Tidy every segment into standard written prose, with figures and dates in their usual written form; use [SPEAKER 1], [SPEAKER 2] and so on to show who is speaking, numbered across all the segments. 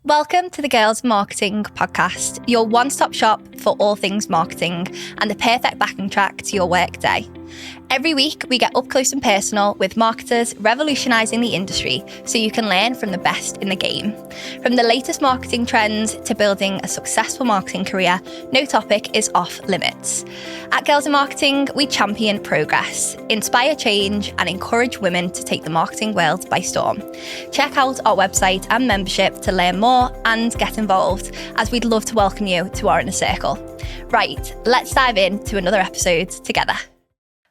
[SPEAKER 1] Welcome to the Girls Marketing Podcast, your one-stop shop for all things marketing and the perfect backing track to your workday. Every week, we get up close and personal with marketers revolutionising the industry so you can learn from the best in the game. From the latest marketing trends to building a successful marketing career, no topic is off limits. At Girls in Marketing, we champion progress, inspire change, and encourage women to take the marketing world by storm. Check out our website and membership to learn more and get involved, as we'd love to welcome you to our inner circle. Right, let's dive into another episode together.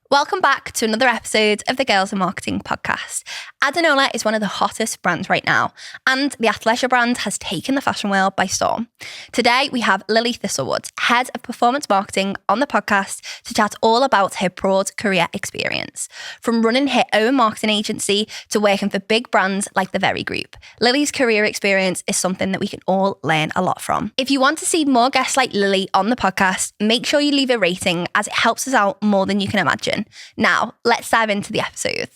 [SPEAKER 1] Welcome back to another episode of the Girls in Marketing podcast. Adanola is one of the hottest brands right now, and the athleisure brand has taken the fashion world by storm. Today, we have Lily Thistlewood, Head of Performance Marketing, on the podcast to chat all about her broad career experience. From running her own marketing agency to working for big brands like the Very Group, Lily's career experience is something that we can all learn a lot from. If you want to see more guests like Lily on the podcast, make sure you leave a rating, as it helps us out more than you can imagine. Now, let's dive into the episode.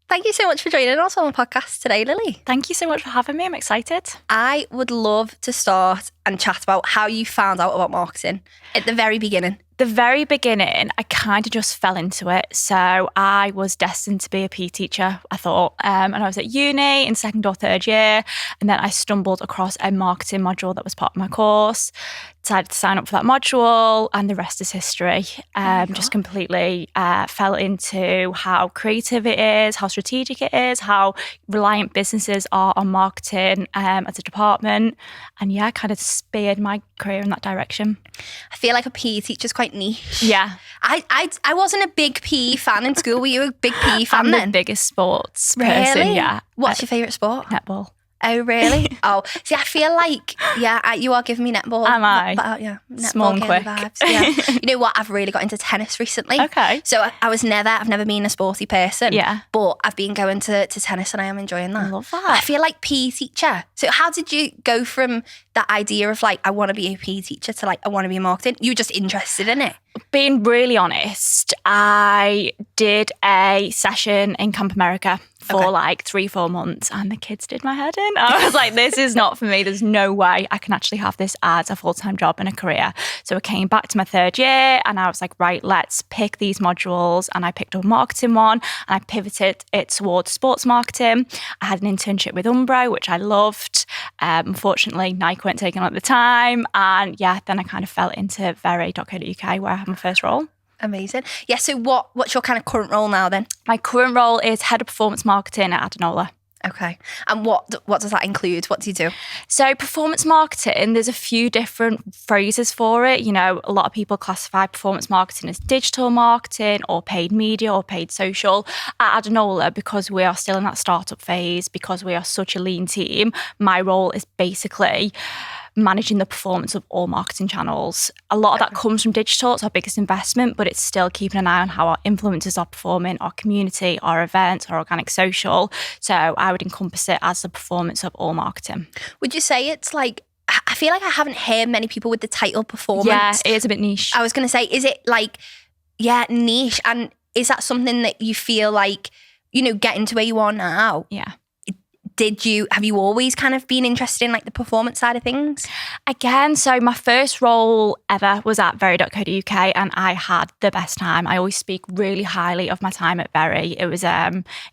[SPEAKER 1] Thank you so much for joining us on the podcast today, Lily.
[SPEAKER 2] Thank you so much for having me. I'm excited.
[SPEAKER 1] I would love to start and chat about how you found out about marketing at the very beginning.
[SPEAKER 2] The very beginning, I kind of just fell into it. So I was destined to be a PE teacher, I thought. And I was at uni in second or third year. And then I stumbled across a marketing module that was part of my course. Decided to sign up for that module, and the rest is history. Just completely fell into how creative it is, how strategic it is, how reliant businesses are on marketing as a department. And yeah, kind of speared my career in that direction.
[SPEAKER 1] I feel like a PE teacher's quite niche.
[SPEAKER 2] Yeah.
[SPEAKER 1] I wasn't a big PE fan in school. Were you a big PE fan
[SPEAKER 2] I'm
[SPEAKER 1] then?
[SPEAKER 2] the biggest sports person, yeah.
[SPEAKER 1] What's your favourite sport?
[SPEAKER 2] Netball.
[SPEAKER 1] Oh, really? Oh, see, I feel like, you are giving me netball.
[SPEAKER 2] Am I?
[SPEAKER 1] Yeah, netball
[SPEAKER 2] Small and quick.
[SPEAKER 1] vibes. Yeah. You know what? I've really got into tennis recently.
[SPEAKER 2] Okay.
[SPEAKER 1] So I've never been a sporty person.
[SPEAKER 2] Yeah.
[SPEAKER 1] But I've been going to tennis and I am enjoying that.
[SPEAKER 2] I love that.
[SPEAKER 1] I feel like PE teacher. So how did you go from that idea of like, I want to be a PE teacher to like, I want to be in marketing? You were just interested in it?
[SPEAKER 2] Being really honest, I did a session in Camp America for like 3-4 months, and the kids did my head in. I was like, this is not for me. There's no way I can actually have this as a full-time job and a career. So I came back to my third year and I was like, right, let's pick these modules. And I picked up a marketing one and I pivoted it towards sports marketing. I had an internship with Umbro, which I loved. Unfortunately, Nike weren't taken on at the time. And yeah, then I kind of fell into very.co.uk where I had my first role.
[SPEAKER 1] Amazing. Yeah, so what's your kind of current role now then?
[SPEAKER 2] My current role is Head of Performance Marketing at Adanola.
[SPEAKER 1] Okay. And what does that include? What do you do?
[SPEAKER 2] So performance marketing, there's a few different phrases for it. You know, a lot of people classify performance marketing as digital marketing or paid media or paid social. At Adanola, because we are still in that startup phase, because we are such a lean team, my role is basically managing the performance of all marketing channels. A lot of that comes from digital. It's our biggest investment, but it's still keeping an eye on how our influencers are performing, our community, our events, our organic social. So I would encompass it as the performance of all marketing.
[SPEAKER 1] Would you say it's like, I feel like I haven't heard many people with the title performance.
[SPEAKER 2] Yeah, it is a bit niche.
[SPEAKER 1] I was going to say, is it like, niche? And is that something that you feel like, getting to where you are now?
[SPEAKER 2] Yeah.
[SPEAKER 1] Have you always kind of been interested in like the performance side of things?
[SPEAKER 2] Again, so my first role ever was at very.co.uk and I had the best time. I always speak really highly of my time at Very. It was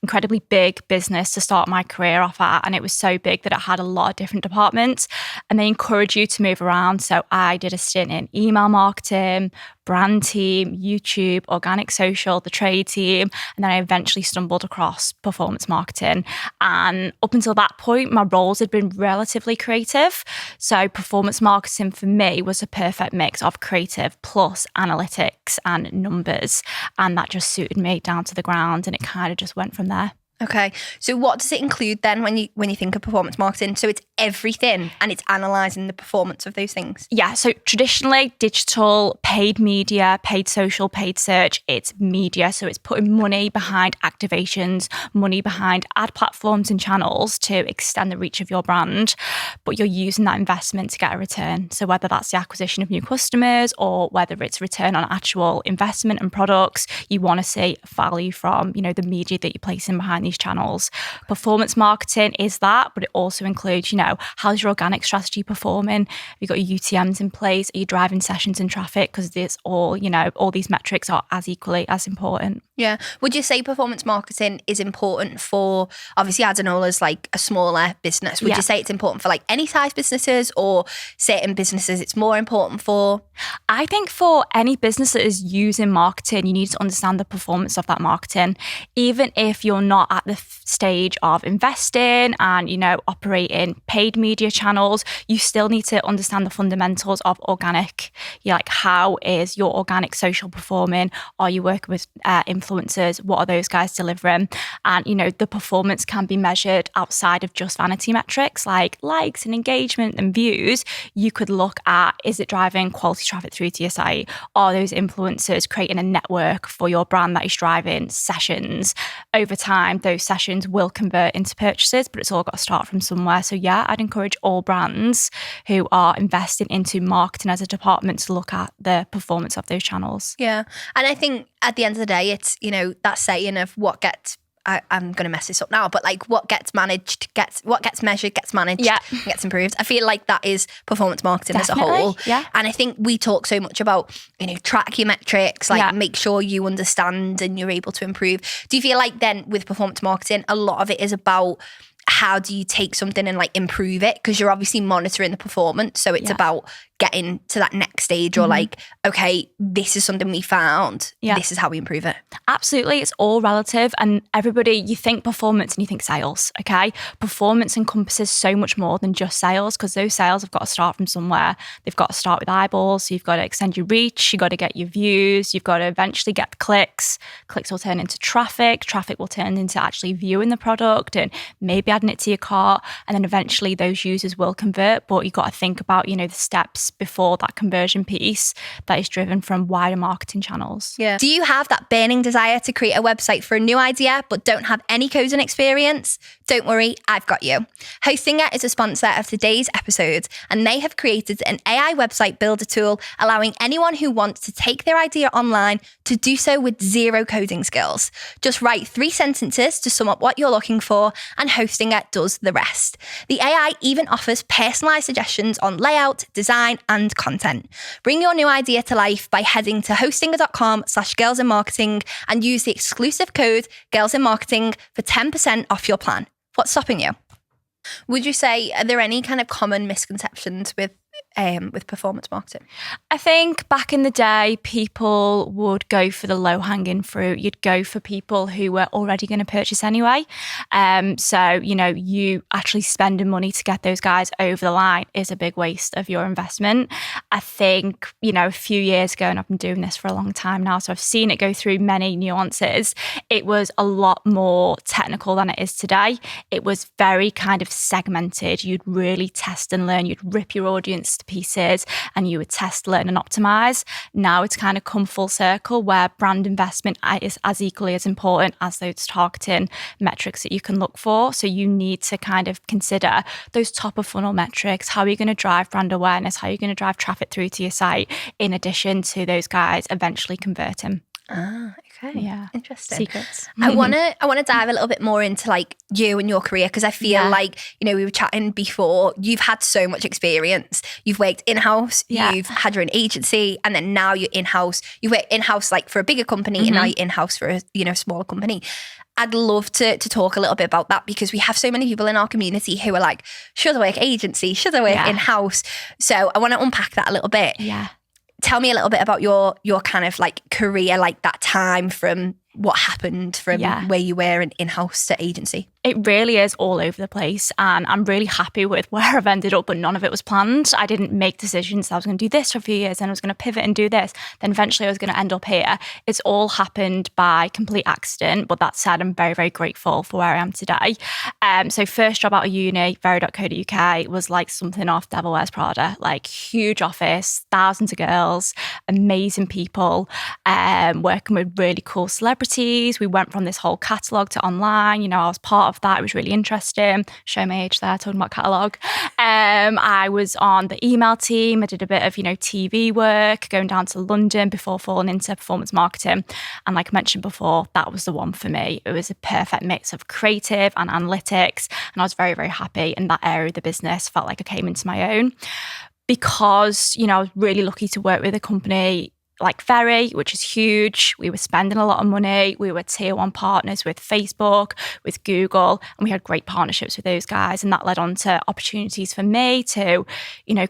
[SPEAKER 2] incredibly big business to start my career off at, and it was so big that it had a lot of different departments and they encourage you to move around. So I did a stint in email marketing, brand team, YouTube, organic social, the trade team, and then I eventually stumbled across performance marketing. And up until that point, my roles had been relatively creative. So performance marketing for me was a perfect mix of creative plus analytics and numbers. And that just suited me down to the ground, and it kind of just went from there.
[SPEAKER 1] Okay. So what does it include then when you think of performance marketing? So it's everything and it's analysing the performance of those things?
[SPEAKER 2] Yeah. So traditionally digital, paid media, paid social, paid search, it's media. So it's putting money behind activations, money behind ad platforms and channels to extend the reach of your brand. but you're using that investment to get a return. So whether that's the acquisition of new customers or whether it's return on actual investment and products, you want to see value from, the media that you're placing behind these channels. Performance marketing is that, but it also includes, how's your organic strategy performing? Have you got your UTMs in place? Are you driving sessions and traffic? Because this all these metrics are as equally as important.
[SPEAKER 1] Yeah. Would you say performance marketing is important for, obviously Adanola's like a smaller business. Would you say it's important for like any size businesses, or certain businesses it's more important for?
[SPEAKER 2] I think for any business that is using marketing, you need to understand the performance of that marketing. Even if you're not at the stage of investing and, operating paid media channels, you still need to understand the fundamentals of organic. Like, how is your organic social performing? Are you working with influencers? What are those guys delivering? And, the performance can be measured outside of just vanity metrics like likes and engagement and views. You could look at, is it driving quality traffic through to your site? Are those influencers creating a network for your brand that is driving sessions? Over time, those sessions will convert into purchases, but it's all got to start from somewhere. So yeah, I'd encourage all brands who are investing into marketing as a department to look at the performance of those channels.
[SPEAKER 1] Yeah. And I think at the end of the day, it's, that saying of what gets, I'm going to mess this up now, but like what gets managed, what gets measured, gets managed, gets improved. I feel like that is performance marketing as a whole.
[SPEAKER 2] Yeah.
[SPEAKER 1] And I think we talk so much about, track your metrics, like make sure you understand and you're able to improve. Do you feel like then with performance marketing, a lot of it is about how do you take something and like improve it? Because you're obviously monitoring the performance. So it's about getting to that next stage, or like, okay, this is something we found. This is how we improve it.
[SPEAKER 2] Absolutely. It's all relative. And everybody, you think performance and you think sales, okay? Performance encompasses so much more than just sales, because those sales have got to start from somewhere. They've got to start with eyeballs. So you've got to extend your reach. You've got to get your views. You've got to eventually get the clicks. Clicks will turn into traffic. Traffic will turn into actually viewing the product and maybe adding it to your cart. And then eventually those users will convert. But you've got to think about, the steps before that conversion piece that is driven from wider marketing channels.
[SPEAKER 1] Yeah. Do you have that burning desire to create a website for a new idea but don't have any coding experience? Don't worry, I've got you. HostInger is a sponsor of today's episode, and they have created an AI website builder tool allowing anyone who wants to take their idea online to do so with zero coding skills. Just write 3 sentences to sum up what you're looking for, and HostInger does the rest. The AI even offers personalized suggestions on layout, design, and content. Bring your new idea to life by heading to hostinger.com/girlsinmarketing and use the exclusive code girlsinmarketing for 10% off your plan. What's stopping you? Would you say, are there any kind of common misconceptions with performance marketing?
[SPEAKER 2] I think back in the day, people would go for the low-hanging fruit. You'd go for people who were already going to purchase anyway. So, you actually spending money to get those guys over the line is a big waste of your investment. I think, a few years ago, and I've been doing this for a long time now, so I've seen it go through many nuances. It was a lot more technical than it is today. It was very kind of segmented. You'd really test and learn. You'd rip your audience to pieces and you would test, learn and optimize. Now it's kind of come full circle where brand investment is as equally as important as those targeting metrics that you can look for. So you need to kind of consider those top of funnel metrics. How are you going to drive brand awareness? How are you going to drive traffic through to your site in addition to those guys eventually converting?
[SPEAKER 1] Okay.
[SPEAKER 2] Yeah.
[SPEAKER 1] Interesting.
[SPEAKER 2] Secrets.
[SPEAKER 1] I wanna dive a little bit more into like you and your career, because I feel like, we were chatting before, you've had so much experience. You've worked in-house, you've had your own agency, and then now you're in-house. You work in-house like for a bigger company and now you're in-house for a smaller company. I'd love to talk a little bit about that, because we have so many people in our community who are like, should I work agency? Should I work in-house? So I want to unpack that a little bit.
[SPEAKER 2] Yeah.
[SPEAKER 1] Tell me a little bit about your kind of like career, like that time from what happened from where you were in-house to agency.
[SPEAKER 2] It really is all over the place, and I'm really happy with where I've ended up, but none of it was planned. I didn't make decisions. I was going to do this for a few years, then I was going to pivot and do this. Then eventually I was going to end up here. It's all happened by complete accident, but that said, I'm very, very grateful for where I am today. So first job out of uni, very.co.uk, was like something off Devil Wears Prada, like huge office, thousands of girls, amazing people, working with really cool celebrities celebrities. We went from this whole catalogue to online. You know, I was part of that. It was really interesting. Show my age there, talking about catalogue. I was on the email team. I did a bit of, TV work, going down to London before falling into performance marketing. And like I mentioned before, that was the one for me. It was a perfect mix of creative and analytics. And I was very, very happy in that area of the business. Felt like I came into my own because, I was really lucky to work with a company like Very, which is huge. We were spending a lot of money. We were tier 1 partners with Facebook, with Google, and we had great partnerships with those guys. And that led on to opportunities for me to,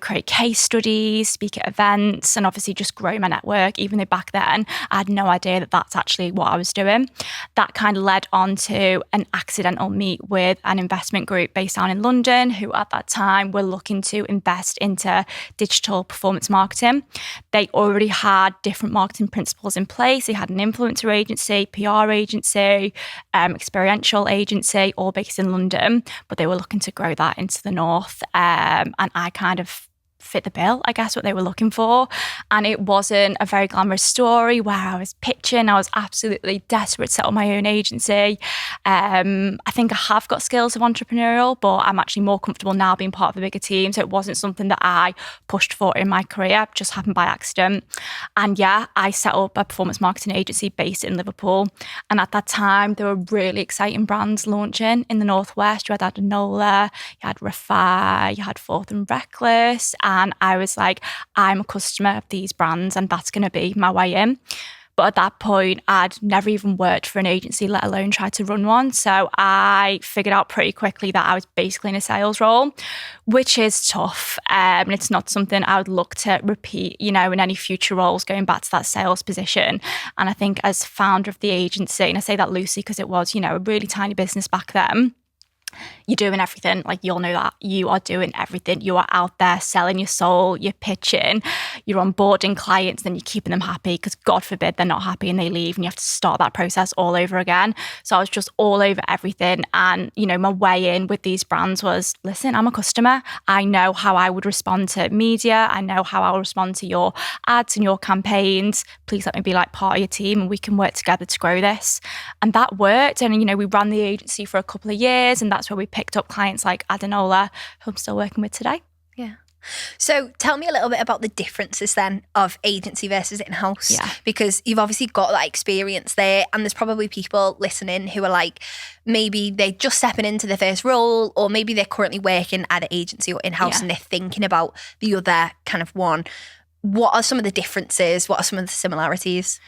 [SPEAKER 2] create case studies, speak at events, and obviously just grow my network, even though back then I had no idea that that's actually what I was doing. That kind of led on to an accidental meet with an investment group based down in London, who at that time were looking to invest into digital performance marketing. They already had different marketing principles in place. They had an influencer agency, PR agency, experiential agency, all based in London, but they were looking to grow that into the north. And I kind of fit the bill, I guess, what they were looking for. And it wasn't a very glamorous story where I was pitching. I was absolutely desperate to set up my own agency. I think I have got skills of entrepreneurial, but I'm actually more comfortable now being part of a bigger team. So it wasn't something that I pushed for in my career. It just happened by accident. And yeah, I set up a performance marketing agency based in Liverpool. And at that time, there were really exciting brands launching in the Northwest. You had Adanola, you had Refi, you had Fourth and Reckless. And I was like, I'm a customer of these brands and that's going to be my way in. But at that point, I'd never even worked for an agency, let alone tried to run one. So I figured out pretty quickly that I was basically in a sales role, which is tough. And it's not something I would look to repeat, in any future roles, going back to that sales position. And I think as founder of the agency, and I say that loosely because it was, a really tiny business back then, you're doing everything. Like, you'll know that you are doing everything. You are out there selling your soul, you're pitching, you're onboarding clients, then you're keeping them happy because God forbid they're not happy and they leave and you have to start that process all over again. So I was just all over everything. And, my way in with these brands was, listen, I'm a customer. I know how I would respond to media. I know how I'll respond to your ads and your campaigns. Please let me be like part of your team and we can work together to grow this. And that worked. And, we ran the agency for a couple of years and that's where we picked up clients like Adanola, who I'm still working with today.
[SPEAKER 1] Yeah. So tell me a little bit about the differences then of agency versus in-house.
[SPEAKER 2] Yeah.
[SPEAKER 1] Because you've obviously got that experience there and there's probably people listening who are like, maybe they're just stepping into their first role or maybe they're currently working at an agency or in-house and they're thinking about the other kind of one. What are some of the differences? What are some of the similarities?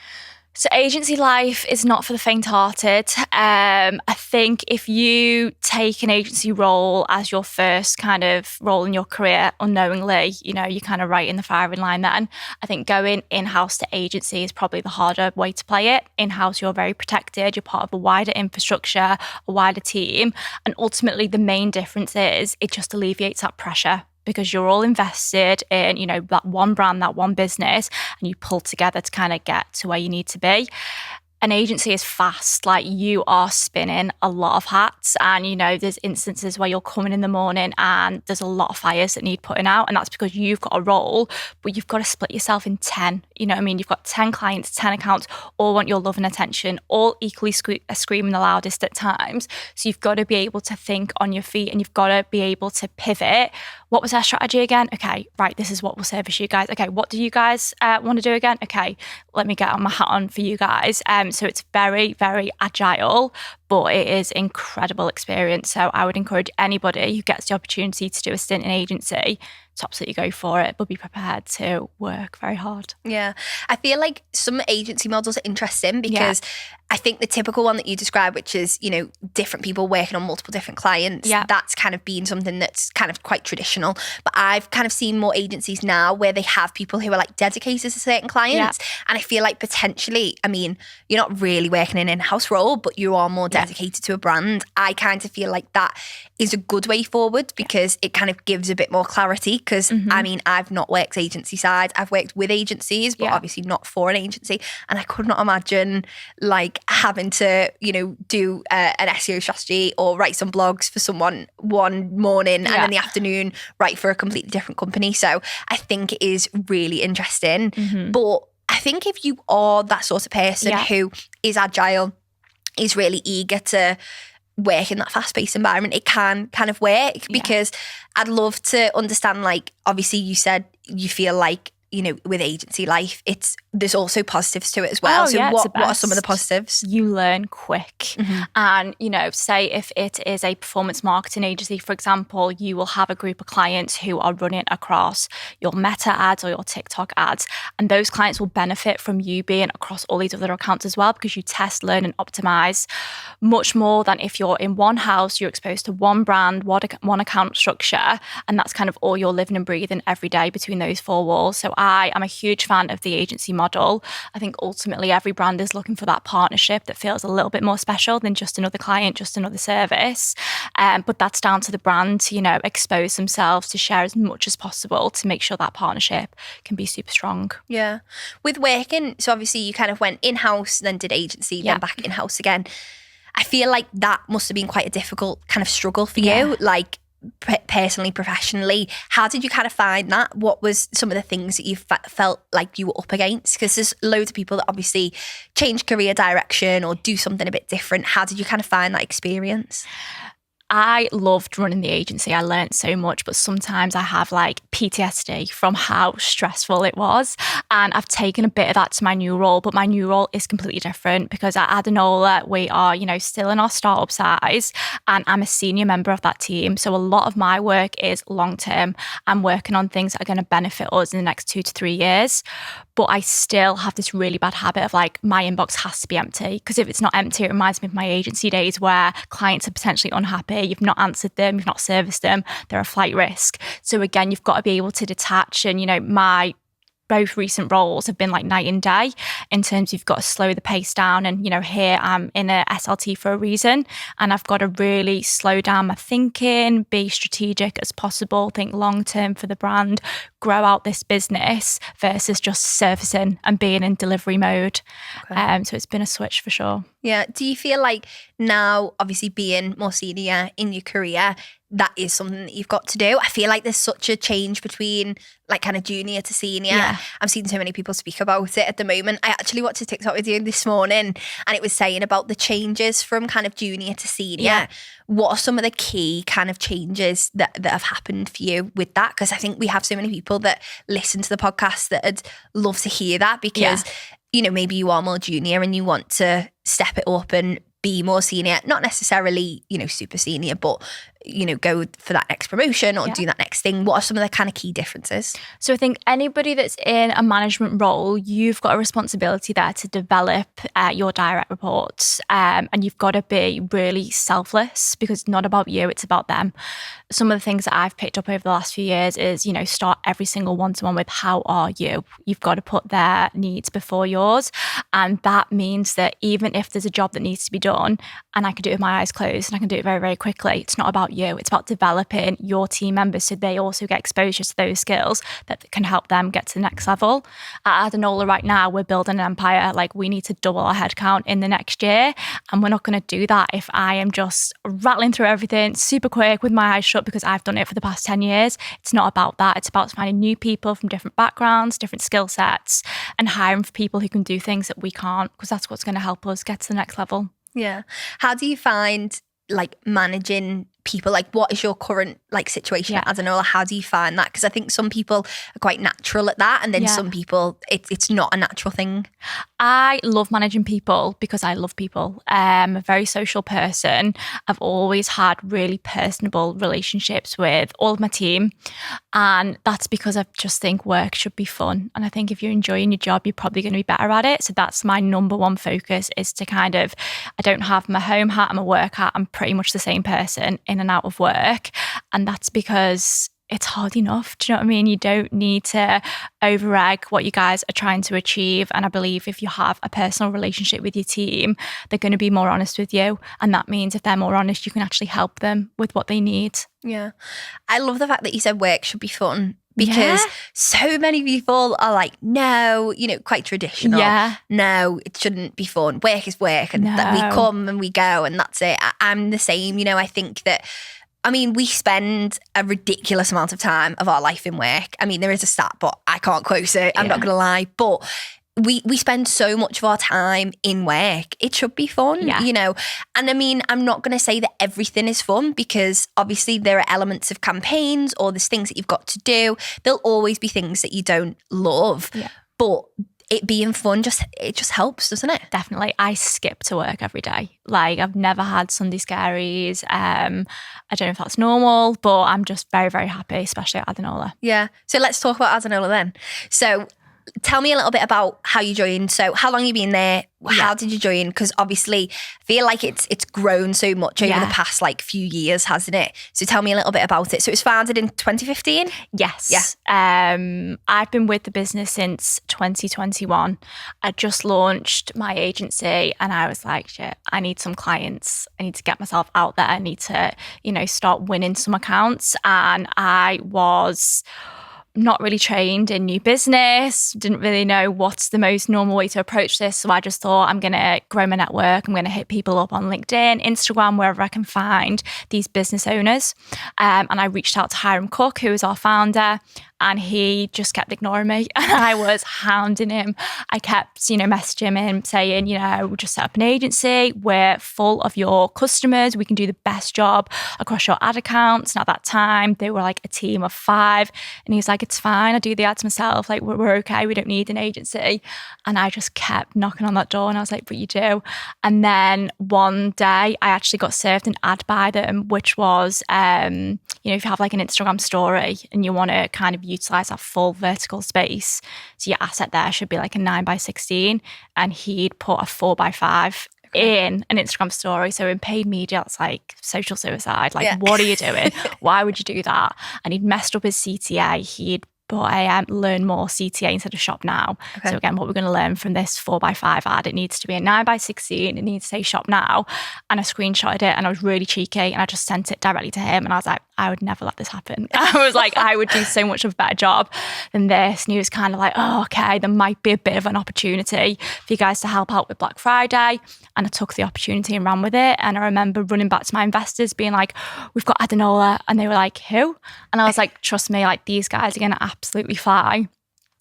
[SPEAKER 2] So agency life is not for the faint-hearted. I think if you take an agency role as your first kind of role in your career unknowingly, you're kind of right in the firing line then. I think going in-house to agency is probably the harder way to play it. In-house, you're very protected. You're part of a wider infrastructure, a wider team. And ultimately, the main difference is it just alleviates that pressure, because you're all invested in, that one brand, that one business, and you pull together to kind of get to where you need to be. An agency is fast, like you are spinning a lot of hats and, there's instances where you're coming in the morning and there's a lot of fires that need putting out and that's because you've got a role, but you've got to split yourself in 10, You've got 10 clients, 10 accounts, all want your love and attention, all equally screaming the loudest at times. So you've got to be able to think on your feet and you've got to be able to pivot. What was our strategy again? Okay, right, this is what will service you guys. Okay, what do you guys want to do again? Okay, let me get my hat on for you guys. So it's very, very agile, but it is incredible experience. So I would encourage anybody who gets the opportunity to do a stint in agency to absolutely go for it, but be prepared to work very hard.
[SPEAKER 1] Yeah. I feel like some agency models are interesting because I think the typical one that you describe, which is, different people working on multiple different clients, that's kind of been something that's kind of quite traditional. But I've kind of seen more agencies now where they have people who are like dedicated to certain clients. And I feel like potentially, you're not really working in an in-house role, but you are more dedicated to a brand. I kind of feel like that is a good way forward because it kind of gives a bit more clarity. Because I've not worked agency side. I've worked with agencies, but obviously not for an agency. And I could not imagine like having to, do an SEO strategy or write some blogs for someone one morning and in the afternoon write for a completely different company. So I think it is really interesting. But I think if you are that sort of person who is agile, is really eager to work in that fast-paced environment, it can kind of work, because I'd love to understand, like, obviously you said you feel like, you know, with agency life, there's also positives to it as well. What are some of the positives?
[SPEAKER 2] You learn quick. And, you know, say if it is a performance marketing agency, for example, you will have a group of clients who are running across your Meta ads or your TikTok ads. And those clients will benefit from you being across all these other accounts as well, because you test, learn and optimize much more than if you're in one house, you're exposed to one brand, one account structure. And that's kind of all you're living and breathing every day between those four walls. So I am a huge fan of the agency model. I think ultimately every brand is looking for that partnership that feels a little bit more special than just another client, just another service. But that's down to the brand to, you know, expose themselves, to share as much as possible to make sure that partnership can be super strong.
[SPEAKER 1] Yeah. With working, so obviously you kind of went in-house, then did agency, then back in-house again. I feel like that must have been quite a difficult kind of struggle for you, like personally, professionally. How did you kind of find that? What was some of the things that you felt like you were up against? Because there's loads of people that obviously change career direction or do something a bit different. How did you kind of find that experience?
[SPEAKER 2] I loved running the agency. I learned so much, but sometimes I have like PTSD from how stressful it was. And I've taken a bit of that to my new role, but my new role is completely different, because at Adanola, we are, you know, still in our startup size, and I'm a senior member of that team. So a lot of my work is long-term. I'm working on things that are going to benefit us in the next 2 to 3 years. But I still have this really bad habit of like, my inbox has to be empty, because if it's not empty, it reminds me of my agency days where clients are potentially unhappy. You've not answered them, you've not serviced them, they're a flight risk. So again, you've got to be able to detach. And, you know, my both recent roles have been like night and day in terms of you've got to slow the pace down. And, you know, here I'm in a SLT for a reason, and I've got to really slow down my thinking, be strategic as possible, think long term for the brand, grow out this business versus just servicing and being in delivery mode. So it's been a switch for sure.
[SPEAKER 1] Yeah. Do you feel like now, obviously being more senior in your career, that is something that you've got to do? I feel like there's such a change between like kind of junior to senior.
[SPEAKER 2] Yeah.
[SPEAKER 1] I've seen so many people speak about it at the moment. I actually watched a TikTok with you this morning, and it was saying about the changes from kind of junior to senior.
[SPEAKER 2] Yeah.
[SPEAKER 1] What are some of the key kind of changes that have happened for you with that? Because I think we have so many people that listen to the podcast that would love to hear that, because you know, maybe you are more junior and you want to step it up and be more senior, not necessarily, you know, super senior, but, you know, go for that next promotion or do that next thing. What are some of the kind of key differences?
[SPEAKER 2] So I think anybody that's in a management role, you've got a responsibility there to develop your direct reports, and you've got to be really selfless, because it's not about you, it's about them. Some of the things that I've picked up over the last few years is, you know, start every single one-to-one with how are you? You've got to put their needs before yours. And that means that even if there's a job that needs to be done and I can do it with my eyes closed and I can do it very, very quickly, it's not about you. It's about developing your team members so they also get exposure to those skills that can help them get to the next level. At Adanola right now, we're building an empire. Like, we need to double our headcount in the next year. And we're not going to do that if I am just rattling through everything super quick with my eyes shut, because I've done it for the past 10 years. It's not about that. It's about finding new people from different backgrounds, different skill sets, and hiring for people who can do things that we can't, because that's what's going to help us get to the next level.
[SPEAKER 1] Yeah. How do you find like managing people? Like, what is your current like situation at Adanola? How do you find that? Because I think some people are quite natural at that, and then some people it's not a natural thing.
[SPEAKER 2] I love managing people because I love people. I'm a very social person. I've always had really personable relationships with all of my team, and that's because I just think work should be fun. And I think if you're enjoying your job, you're probably going to be better at it. So that's my number one focus, is to kind of, I don't have my home hat and my work hat. I'm pretty much the same person in and out of work. And that's because it's hard enough. Do you know what I mean? You don't need to over-egg what you guys are trying to achieve. And I believe if you have a personal relationship with your team, they're going to be more honest with you. And that means if they're more honest, you can actually help them with what they need.
[SPEAKER 1] Yeah. I love the fact that you said work should be fun, because so many people are like, no, you know, quite traditional. No, it shouldn't be fun. Work is work, and that we come and we go, and that's it. I'm the same. You know, I think that, I mean, we spend a ridiculous amount of time of our life in work. I mean, there is a stat, but I can't quote it. I'm not going to lie. But we spend so much of our time in work. It should be fun, you know. And I mean, I'm not going to say that everything is fun, because obviously there are elements of campaigns or there's things that you've got to do. There'll always be things that you don't love, but it being fun it just helps, doesn't it?
[SPEAKER 2] Definitely. I skip to work every day. Like, I've never had Sunday scaries. I don't know if that's normal, but I'm just very, very happy, especially at Adanola.
[SPEAKER 1] Yeah. So let's talk about Adanola then. So tell me a little bit about how you joined. So how long have you been there? How did you join? Because obviously I feel like it's grown so much over the past like few years, hasn't it? So tell me a little bit about it. So it was founded in 2015?
[SPEAKER 2] Yes. Yeah. I've been with the business since 2021. I just launched my agency and I was like, shit, I need some clients. I need to get myself out there. I need to, you know, start winning some accounts. And I was not really trained in new business, didn't really know what's the most normal way to approach this. So I just thought, I'm going to grow my network. I'm going to hit people up on LinkedIn, Instagram, wherever I can find these business owners. And I reached out to Hiram Cook, who is our founder, and he just kept ignoring me. And I was hounding him. I kept, you know, messaging him saying, you know, we'll just set up an agency. We're full of your customers. We can do the best job across your ad accounts. And at that time, they were like a team of 5. And he was like, it's fine. I do the ads myself. Like, we're okay. We don't need an agency. And I just kept knocking on that door. And I was like, but you do. And then one day I actually got served an ad by them, which was, you know, if you have like an Instagram story and you want to kind of utilize that full vertical space, so your asset there should be like a 9x16, and he'd put a 4x5 in an Instagram story. So in paid media, that's like social suicide. Like, what are you doing? Why would you do that? And he'd messed up his CTA. He'd put a learn more CTA instead of shop now. So again, what we're going to learn from this 4x5 ad, it needs to be a 9x16. It needs to say shop now. And I screenshotted it, and I was really cheeky, and I just sent it directly to him. And I was like, I would never let this happen. I was like, I would do so much of a better job than this. And he was kind of like, oh, okay, there might be a bit of an opportunity for you guys to help out with Black Friday. And I took the opportunity and ran with it. And I remember running back to my investors being like, we've got Adanola. And they were like, who? And I was like, trust me, like, these guys are going to absolutely fly.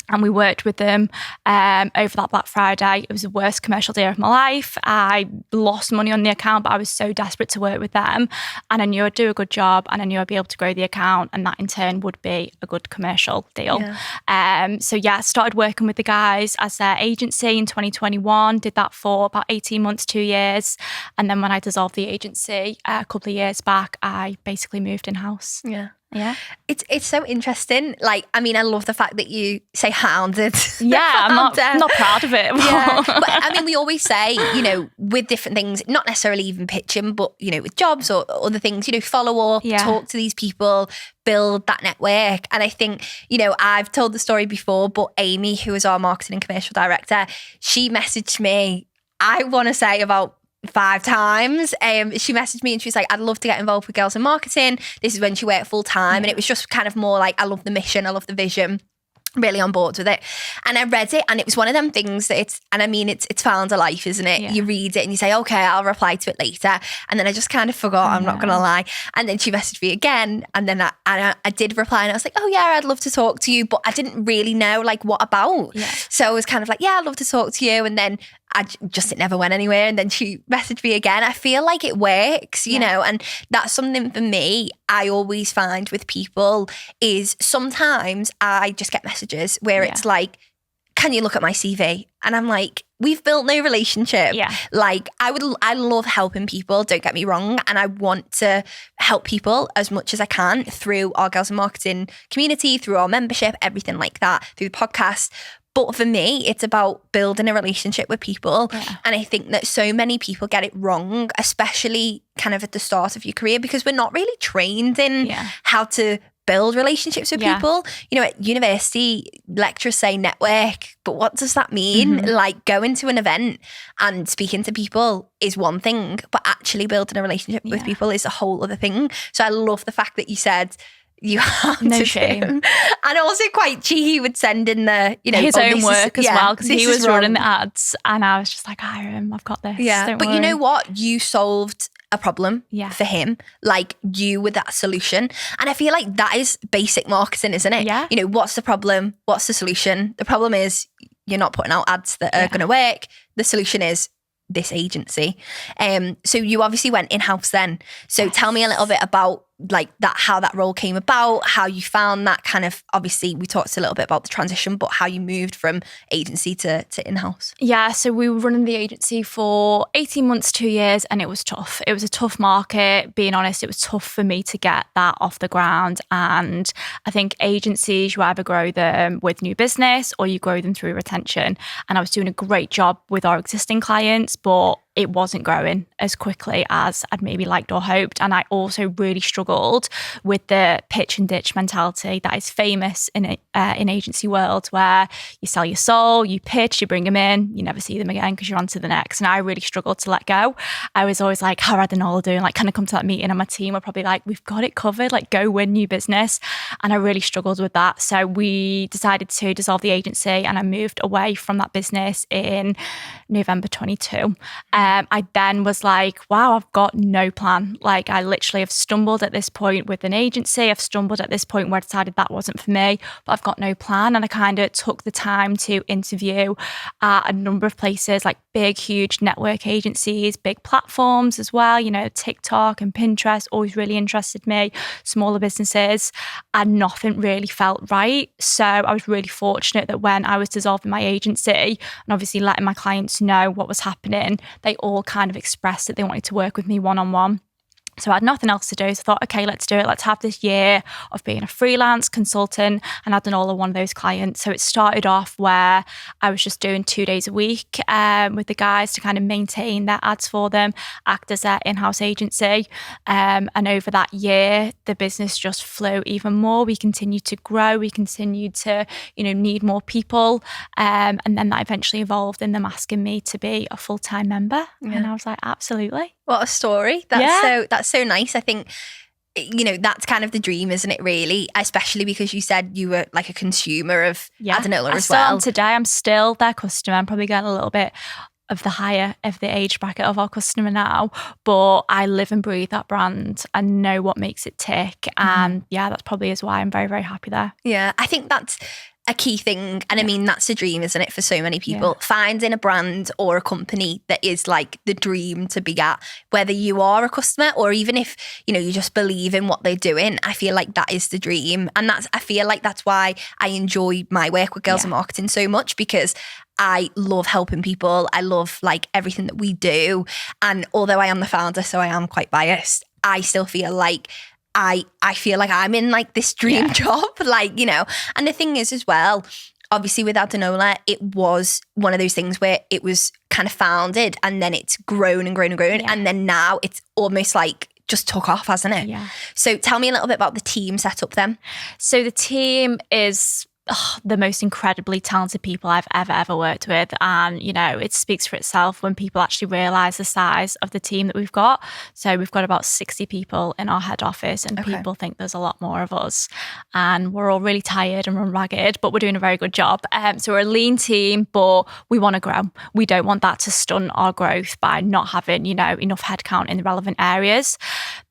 [SPEAKER 2] And we worked with them over that Black Friday. It was the worst commercial day of my life. I lost money on the account, but I was so desperate to work with them. And I knew I'd do a good job, and I knew I'd be able to grow the account, and that in turn would be a good commercial deal. I started working with the guys as their agency in 2021, did that for about 18 months, 2 years. And then when I dissolved the agency a couple of years back, I basically moved in-house. Yeah.
[SPEAKER 1] It's so interesting. Like, I mean, I love the fact that you say hounded.
[SPEAKER 2] Yeah, I'm not proud of it.
[SPEAKER 1] But I mean, we always say, you know, with different things, not necessarily even pitching, but, you know, with jobs or other things, you know, follow up, talk to these people, build that network. And I think, you know, I've told the story before, but Amy, who is our marketing and commercial director, she messaged me, I want to say about 5 times. She messaged me and she was like, I'd love to get involved with Girls in Marketing. This is when she worked full time. And it was just kind of more like, I love the mission, I love the vision. Really on board with it. And I read it, and it was one of them things that it's founder life, isn't it? You read it and you say, okay, I'll reply to it later. And then I just kind of forgot, I'm not going to lie. And then she messaged me again. And then I did reply, and I was like, oh yeah, I'd love to talk to you. But I didn't really know like what about. So I was kind of like, yeah, I'd love to talk to you. And then it never went anywhere. And then she messaged me again. I feel like it works, you know, and that's something for me I always find with people is sometimes I just get messages where it's like, can you look at my CV? And I'm like, we've built no relationship. Like, I love helping people, don't get me wrong. And I want to help people as much as I can through our Girls in Marketing community, through our membership, everything like that, through the podcast. But for me, it's about building a relationship with people. And I think that so many people get it wrong, especially kind of at the start of your career, because we're not really trained in how to build relationships with people. You know, at university, lecturers say network, but what does that mean? Like, going to an event and speaking to people is one thing, but actually building a relationship with people is a whole other thing. So I love the fact that you said, you have
[SPEAKER 2] no shame.
[SPEAKER 1] Him. And also quite cheeky would send in the, you know,
[SPEAKER 2] his own work as well, because he was running the ads, and I was just like, Hiram, I've got this. Don't worry.
[SPEAKER 1] You know what? You solved a problem for him. Like, you were that solution. And I feel like that is basic marketing, isn't it? You know, what's the problem? What's the solution? The problem is you're not putting out ads that are going to work. The solution is this agency. So you obviously went in-house then. So tell me a little bit about like that, how that role came about, how you found that kind of, obviously we talked a little bit about the transition, but how you moved from agency to in-house.
[SPEAKER 2] Yeah, so we were running the agency for 18 months, 2 years, and it was tough. It was a tough market. Being honest, it was tough for me to get that off the ground. And I think agencies, you either grow them with new business or you grow them through retention. And I was doing a great job with our existing clients, but it wasn't growing as quickly as I'd maybe liked or hoped. And I also really struggled with the pitch and ditch mentality that is famous in agency world, where you sell your soul, you pitch, you bring them in, you never see them again because you're on to the next. And I really struggled to let go. I was always like, how are Adanola doing? Like, kind of come to that meeting and my team were probably like, we've got it covered, like go win new business. And I really struggled with that. So we decided to dissolve the agency and I moved away from that business in November 22. I then was like, wow, I've got no plan. Like I literally have stumbled at this point with an agency. I've stumbled at this point where I decided that wasn't for me, but I've got no plan. And I kind of took the time to interview at a number of places, like big, huge network agencies, big platforms as well. You know, TikTok and Pinterest always really interested me, smaller businesses, and nothing really felt right. So I was really fortunate that when I was dissolving my agency and obviously letting my clients know what was happening, they all kind of expressed that they wanted to work with me one-on-one. So I had nothing else to do. So I thought, okay, let's do it. Let's have this year of being a freelance consultant, and Adanola, one of those clients. So it started off where I was just doing 2 days a week with the guys to kind of maintain their ads for them, act as their in-house agency. And over that year, the business just flew even more. We continued to grow. We continued to, need more people. And then that eventually evolved in them asking me to be a full-time member. Yeah. And I was like, absolutely.
[SPEAKER 1] What a story. That's so nice. I think, that's kind of the dream, isn't it, really? Especially because you said you were like a consumer of Adanola as well.
[SPEAKER 2] Today, I'm still their customer. I'm probably getting a little bit of the higher of the age bracket of our customer now, but I live and breathe that brand and know what makes it tick. And that's probably is why I'm very, very happy there.
[SPEAKER 1] Yeah, I think that's a key thing. And I mean, that's a dream, isn't it, for so many people? Finding a brand or a company that is like the dream to be at, whether you are a customer or even if, you just believe in what they're doing. I feel like that is the dream. And I feel like that's why I enjoy my work with Girls in Marketing so much, because I love helping people. I love like everything that we do. And although I am the founder, so I am quite biased, I still feel like I feel like I'm in like this dream job, and the thing is as well, obviously with Adanola, it was one of those things where it was kind of founded and then it's grown and grown and grown. Yeah. And then now it's almost like just took off, hasn't it?
[SPEAKER 2] Yeah.
[SPEAKER 1] So tell me a little bit about the team set up then.
[SPEAKER 2] So the team is the most incredibly talented people I've ever worked with. And, it speaks for itself when people actually realise the size of the team that we've got. So we've got about 60 people in our head office and people think there's a lot more of us. And we're all really tired and run ragged, but we're doing a very good job. So we're a lean team, but we want to grow. We don't want that to stunt our growth by not having, enough headcount in the relevant areas.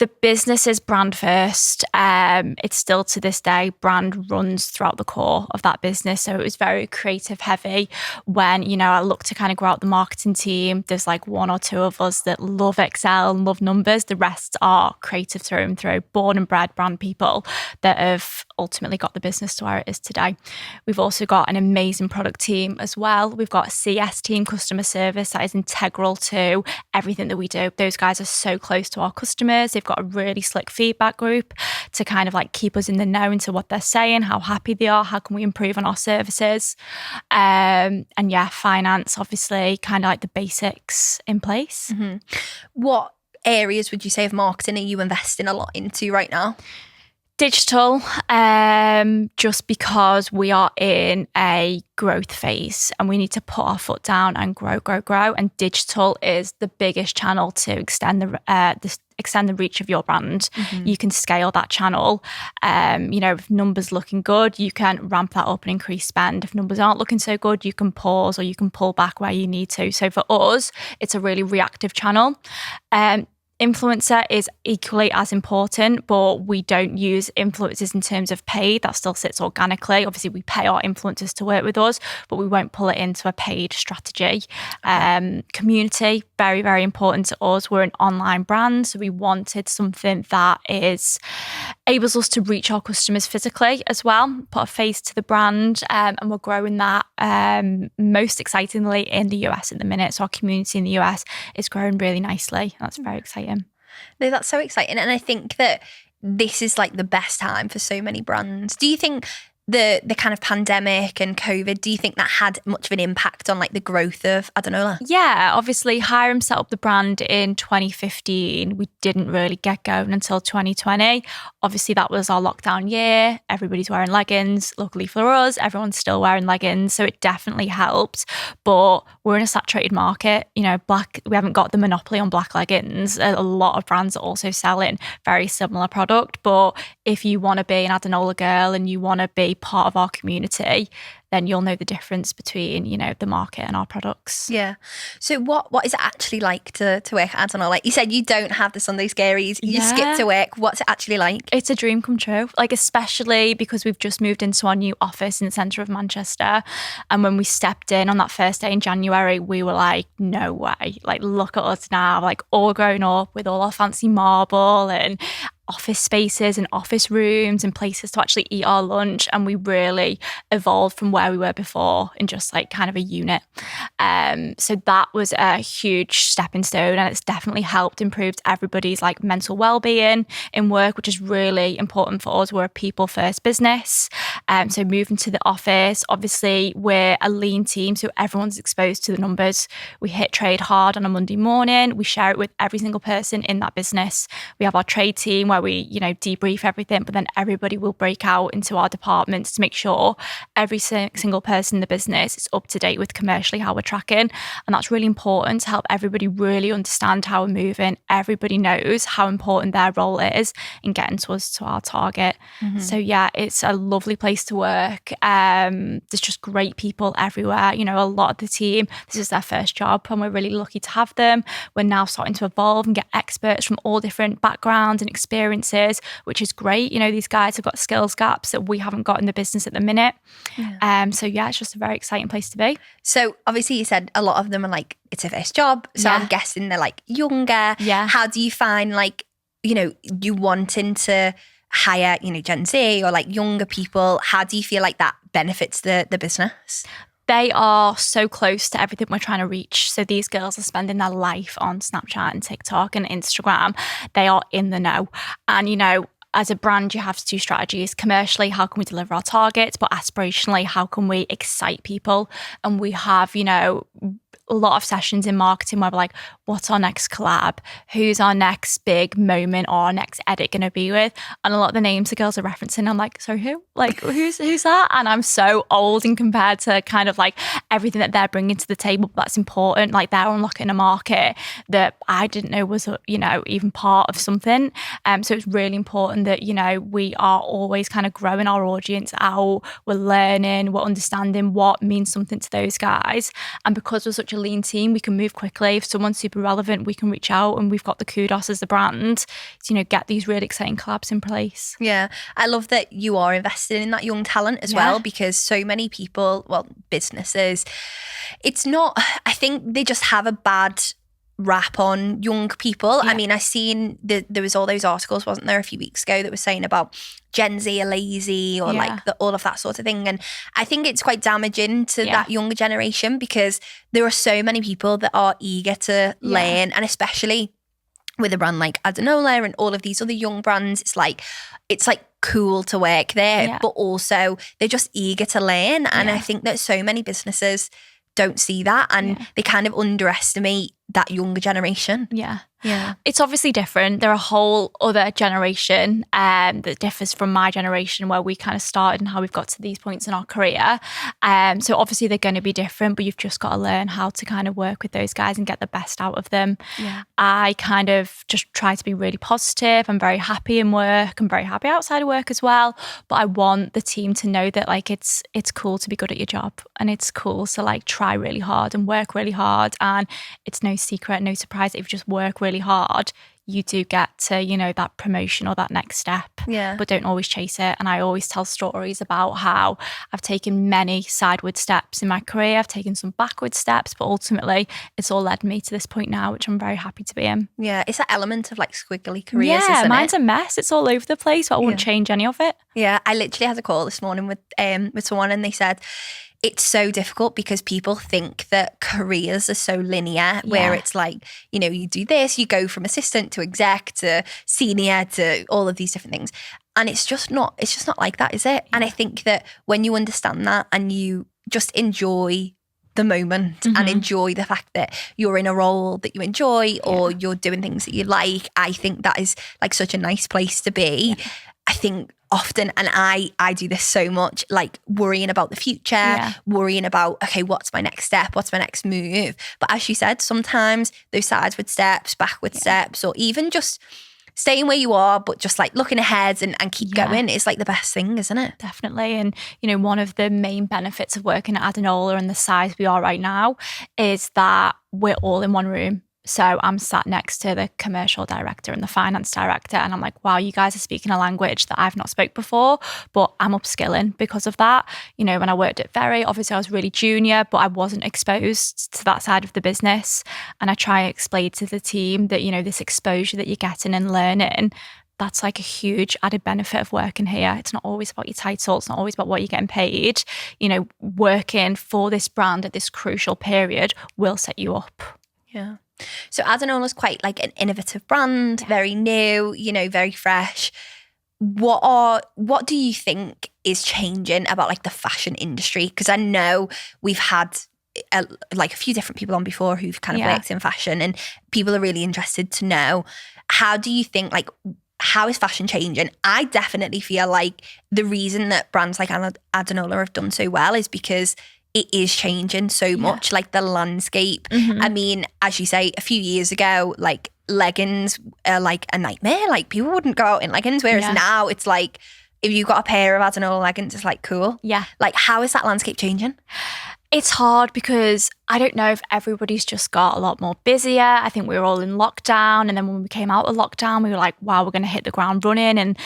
[SPEAKER 2] The business is brand first. It's still to this day, brand runs throughout the core of that business. So it was very creative heavy when, I look to kind of grow out the marketing team. There's like one or two of us that love Excel and love numbers. The rest are creative through and through, born and bred brand people that have ultimately got the business to where it is today. We've also got an amazing product team as well. We've got a CS team, customer service, that is integral to everything that we do. Those guys are so close to our customers. They've got a really slick feedback group to kind of like keep us in the know into what they're saying, how happy they are, how can we improve on our services. And finance, obviously, kind of like the basics in place.
[SPEAKER 1] Mm-hmm. What areas would you say of marketing are you investing a lot into right now?
[SPEAKER 2] Digital, just because we are in a growth phase and we need to put our foot down and grow. And digital is the biggest channel to extend the reach of your brand. Mm-hmm. You can scale that channel. If numbers looking good, you can ramp that up and increase spend. If numbers aren't looking so good, you can pause or you can pull back where you need to. So for us, it's a really reactive channel. Influencer is equally as important, but we don't use influencers in terms of paid. That still sits organically. Obviously, we pay our influencers to work with us, but we won't pull it into a paid strategy. Community, very, very important to us. We're an online brand, so we wanted something that enables us to reach our customers physically as well, put a face to the brand, and we're growing that most excitingly in the US at the minute. So our community in the US is growing really nicely. That's very exciting.
[SPEAKER 1] No, that's so exciting. And I think that this is like the best time for so many brands. Do you think the kind of pandemic and COVID, do you think that had much of an impact on like the growth of Adanola?
[SPEAKER 2] Yeah, obviously Hiram set up the brand in 2015. We didn't really get going until 2020. Obviously that was our lockdown year. Everybody's wearing leggings. Luckily for us, everyone's still wearing leggings. So it definitely helped. But we're in a saturated market. You know, we haven't got the monopoly on black leggings. A lot of brands are also selling very similar product. But if you want to be an Adanola girl and you want to be part of our community, then you'll know the difference between, you know, the market and our products.
[SPEAKER 1] Yeah. So what is it actually like to work at Adanola? Like you said, you don't have the Sunday scaries. You skip to work. What's it actually like?
[SPEAKER 2] It's a dream come true. Like, especially because we've just moved into our new office in the centre of Manchester. And when we stepped in on that first day in January, we were like, no way. Like, look at us now, like all grown up with all our fancy marble and office spaces and office rooms and places to actually eat our lunch. And we really evolved from where we were before in just like kind of a unit. So that was a huge stepping stone, and it's definitely helped improve everybody's like mental well-being in work, which is really important for us. We're a people first business. So moving to the office, obviously we're a lean team, so everyone's exposed to the numbers. We hit trade hard on a Monday morning. We share it with every single person in that business. We have our trade team where we, you know, debrief everything, but then everybody will break out into our departments to make sure every single person in the business is up to date with commercially how we're tracking. And that's really important to help everybody really understand how we're moving. Everybody knows how important their role is in getting to us to our target. Mm-hmm. So yeah, it's a lovely place to work. There's just great people everywhere. You know, a lot of the team, this is their first job and we're really lucky to have them. We're now starting to evolve and get experts from all different backgrounds and experiences, which is great. You know, these guys have got skills gaps that we haven't got in the business at the minute. Yeah. So yeah, it's just a very exciting place to be.
[SPEAKER 1] So obviously you said a lot of them are like, it's a first job. So I'm guessing they're like younger.
[SPEAKER 2] Yeah.
[SPEAKER 1] How do you find like, you know, you wanting to hire, you know, Gen Z or like younger people? How do you feel like that benefits the business?
[SPEAKER 2] They are so close to everything we're trying to reach. So these girls are spending their life on Snapchat and TikTok and Instagram. They are in the know. And, you know, as a brand, you have two strategies. Commercially, how can we deliver our targets? But aspirationally, how can we excite people? And we have, you know, a lot of sessions in marketing where we're like, what's our next collab? Who's our next big moment or our next edit going to be with? And a lot of the names the girls are referencing, I'm like, sorry, who? Like, who's that? And I'm so old in compared to kind of like everything that they're bringing to the table. But that's important. Like, they're unlocking a market that I didn't know was, you know, even part of something. So it's really important that, you know, we are always kind of growing our audience out. We're learning, we're understanding what means something to those guys. And because we're such a lean team, we can move quickly. If someone's super relevant, we can reach out, and we've got the kudos as the brand to, you know, get these really exciting collabs in place.
[SPEAKER 1] Yeah, I love that you are invested in that young talent as well, because so many people, well, businesses, it's not, I think they just have a bad rap on young people. I mean, I seen there was all those articles, wasn't there, a few weeks ago that was saying about Gen Z are lazy or like all of that sort of thing. And I think it's quite damaging to that younger generation, because there are so many people that are eager to learn, and especially with a brand like Adanola and all of these other young brands, it's like cool to work there, but also they're just eager to learn. And I think that so many businesses don't see that, and they kind of underestimate that younger generation.
[SPEAKER 2] Yeah. It's obviously different. They're a whole other generation that differs from my generation, where we kind of started and how we've got to these points in our career. So obviously they're going to be different, but you've just got to learn how to kind of work with those guys and get the best out of them. I kind of just try to be really positive. I'm very happy in work. I'm very happy outside of work as well. But I want the team to know that like it's cool to be good at your job, and it's cool to like try really hard and work really hard. And it's no secret, no surprise that if you just work really hard, you do get to, that promotion or that next step, but don't always chase it. And I always tell stories about how I've taken many sideward steps in my career. I've taken some backward steps, but ultimately it's all led me to this point now, which I'm very happy to be in.
[SPEAKER 1] Yeah, it's that element of like squiggly careers, isn't
[SPEAKER 2] mine's
[SPEAKER 1] it?
[SPEAKER 2] a mess. It's all over the place, but I wouldn't change any of it.
[SPEAKER 1] Yeah, I literally had a call this morning with someone, and they said it's so difficult because people think that careers are so linear, where it's like, you do this, you go from assistant to exec to senior to all of these different things. And it's just not like that, is it? Yeah. And I think that when you understand that and you just enjoy the moment and enjoy the fact that you're in a role that you enjoy or you're doing things that you like, I think that is like such a nice place to be. Yeah. I think often, and I do this so much, like worrying about the future, worrying about, okay, what's my next step? What's my next move? But as you said, sometimes those sideward steps, backward steps, or even just staying where you are, but just like looking ahead and keep going is like the best thing, isn't it?
[SPEAKER 2] Definitely. And, one of the main benefits of working at Adanola and the size we are right now is that we're all in one room. So I'm sat next to the commercial director and the finance director, and I'm like, wow, you guys are speaking a language that I've not spoke before, but I'm upskilling because of that. When I worked at Very, obviously I was really junior, but I wasn't exposed to that side of the business. And I try and explain to the team that, this exposure that you're getting and learning, that's like a huge added benefit of working here. It's not always about your title. It's not always about what you're getting paid. Working for this brand at this crucial period will set you up.
[SPEAKER 1] Yeah. So Adanola's quite like an innovative brand, very new, very fresh. What do you think is changing about like the fashion industry? Because I know we've had a few different people on before who've kind of worked in fashion, and people are really interested to know, how do you think, like, how is fashion changing? I definitely feel like the reason that brands like Adanola have done so well is because it is changing so much, like the landscape. I mean, as you say, a few years ago, like leggings are like a nightmare. Like people wouldn't go out in leggings, whereas now it's like, if you got a pair of Adanola leggings, it's like cool. Yeah. Like, how is that landscape changing?
[SPEAKER 2] It's hard because I don't know if everybody's just got a lot more busier. I think we were all in lockdown, and then when we came out of lockdown, we were like, wow, we're going to hit the ground running and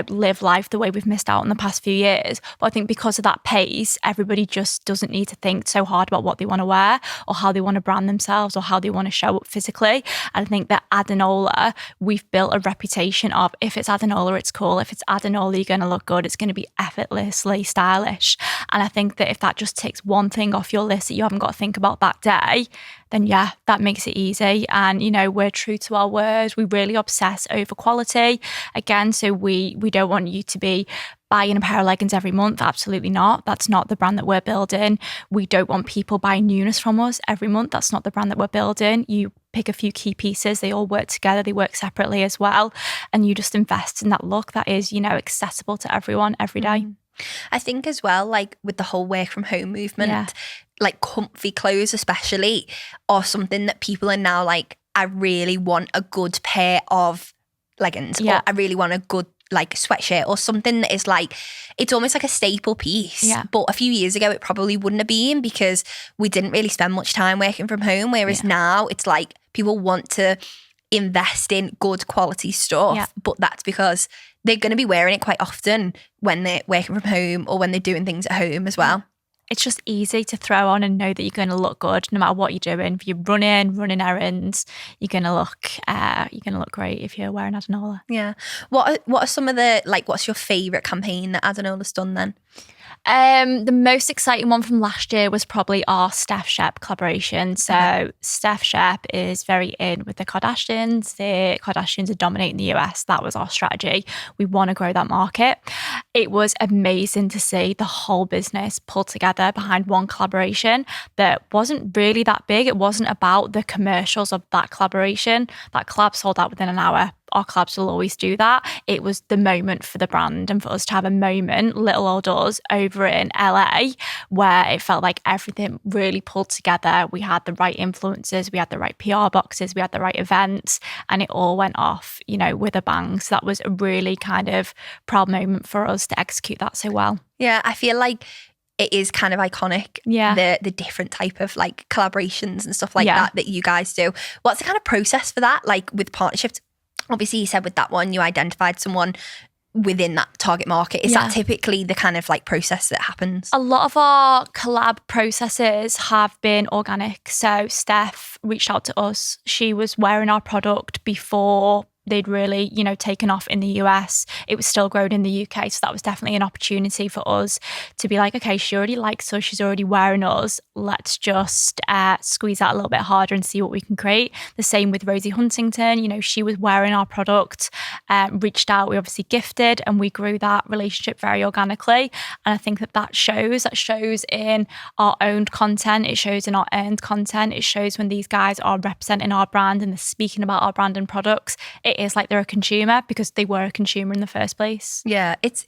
[SPEAKER 2] live life the way we've missed out in the past few years. But I think because of that pace, everybody just doesn't need to think so hard about what they want to wear or how they want to brand themselves or how they want to show up physically. And I think that Adanola, we've built a reputation of, if it's Adanola, it's cool. If it's Adanola, you're going to look good. It's going to be effortlessly stylish. And I think that if that just takes one thing off your list that you haven't got to think about that day, then that makes it easy. And, we're true to our word. We really obsess over quality. Again, so we don't want you to be buying a pair of leggings every month. Absolutely not. That's not the brand that we're building. We don't want people buying newness from us every month. That's not the brand that we're building. You pick a few key pieces. They all work together. They work separately as well. And you just invest in that look that is, accessible to everyone every day.
[SPEAKER 1] I think as well, like with the whole work from home movement, like comfy clothes especially are something that people are now like, I really want a good pair of leggings, or I really want a good like sweatshirt or something that is like, it's almost like a staple piece. But a few years ago it probably wouldn't have been, because we didn't really spend much time working from home, whereas now it's like people want to invest in good quality stuff, but that's because they're going to be wearing it quite often when they're working from home or when they're doing things at home as well.
[SPEAKER 2] It's just easy to throw on and know that you're going to look good no matter what you're doing. If you're running errands, you're going to look great if you're wearing Adanola.
[SPEAKER 1] Yeah. What are some of the, like, what's your favourite campaign that Adanola's done then?
[SPEAKER 2] The most exciting one from last year was probably our Steph Shep collaboration. So Steph Shep is very in with the Kardashians. The Kardashians are dominating the US. That was our strategy. We want to grow that market. It was amazing to see the whole business pull together behind one collaboration that wasn't really that big. It wasn't about the commercials of that collaboration. That collab sold out within an hour. Our clubs will always do that. It was the moment for the brand and for us to have a moment, little old us, over in LA, where it felt like everything really pulled together. We had the right influencers, we had the right PR boxes, we had the right events, and it all went off, with a bang. So that was a really kind of proud moment for us to execute that so well.
[SPEAKER 1] Yeah, I feel like it is kind of iconic, the different type of like collaborations and stuff like that you guys do. What's the kind of process for that, like with partnerships? Obviously, you said with that one, you identified someone within that target market. Is that typically the kind of like process that happens?
[SPEAKER 2] A lot of our collab processes have been organic. So Steph reached out to us. She was wearing our product before they'd really, taken off in the US. It was still growing in the UK. So that was definitely an opportunity for us to be like, okay, she already likes us. She's already wearing us. Let's just squeeze out a little bit harder and see what we can create. The same with Rosie Huntington. She was wearing our product, reached out. We obviously gifted and we grew that relationship very organically. And I think that shows in our owned content. It shows in our earned content. It shows when these guys are representing our brand and they're speaking about our brand and products. It is like they're a consumer because they were a consumer in the first place.
[SPEAKER 1] Yeah, it's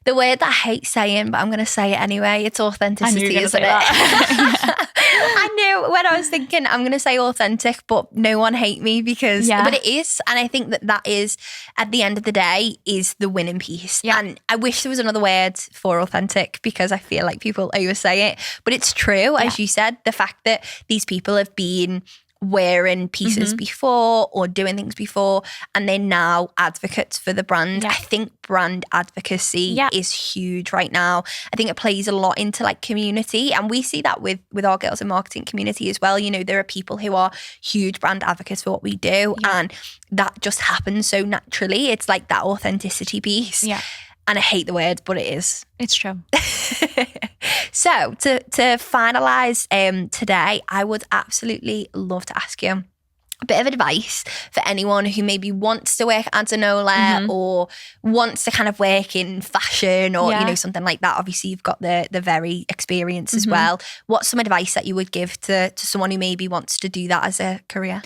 [SPEAKER 1] the word that I hate saying, but I'm going to say it anyway. It's authenticity, isn't it? I knew when I was thinking I'm going to say authentic, but no one hate me because, but it is. And I think that is, at the end of the day, is the winning piece. Yeah. And I wish there was another word for authentic because I feel like people oversay it, but it's true. As you said, the fact that these people have been wearing pieces before or doing things before and they're now advocates for the brand. I think brand advocacy is huge right now. I think it plays a lot into like community, and we see that with our girls in marketing community as well. There are people who are huge brand advocates for what we do and that just happens so naturally. It's like that authenticity piece. And I hate the word, but it is.
[SPEAKER 2] It's true.
[SPEAKER 1] So to finalise today, I would absolutely love to ask you a bit of advice for anyone who maybe wants to work at Adanola or wants to kind of work in fashion or something like that. Obviously, you've got the very experience as well. What's some advice that you would give to someone who maybe wants to do that as a career?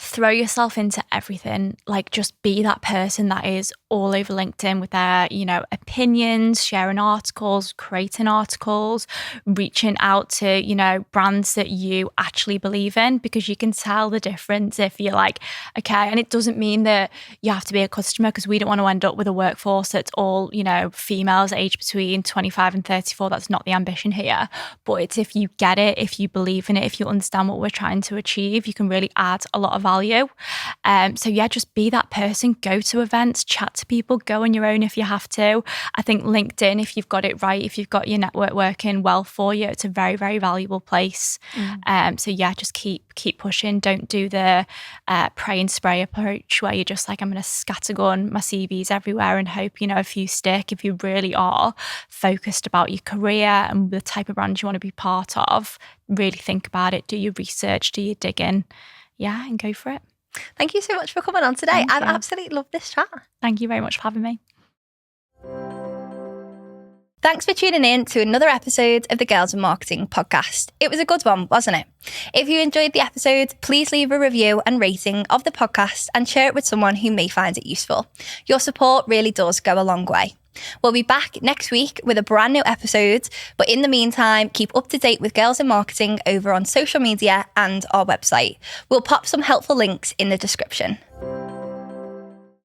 [SPEAKER 2] Throw yourself into everything. Like, just be that person that is all over LinkedIn with their, opinions, sharing articles, creating articles, reaching out to, brands that you actually believe in, because you can tell the difference if you're like, okay, and it doesn't mean that you have to be a customer, because we don't want to end up with a workforce that's all, females aged between 25 and 34. That's not the ambition here. But it's if you get it, if you believe in it, if you understand what we're trying to achieve, you can really add a lot of value. So just be that person. Go to events, chat to people, go on your own if you have to. I think LinkedIn, if you've got it right, if you've got your network working well for you, it's a very, very valuable place. Just keep pushing. Don't do the pray and spray approach where you're just like, I'm going to scattergun my CVs everywhere and hope, a few stick. If you really are focused about your career and the type of brand you want to be part of, really think about it. Do your research, do your digging. And go for it.
[SPEAKER 1] Thank you so much for coming on today. I've absolutely loved this chat.
[SPEAKER 2] Thank you very much for having me.
[SPEAKER 1] Thanks for tuning in to another episode of the Girls in Marketing podcast. It was a good one, wasn't it? If you enjoyed the episode, please leave a review and rating of the podcast and share it with someone who may find it useful. Your support really does go a long way. We'll be back next week with a brand new episode, but in the meantime, keep up to date with Girls in Marketing over on social media and our website. We'll pop some helpful links in the description.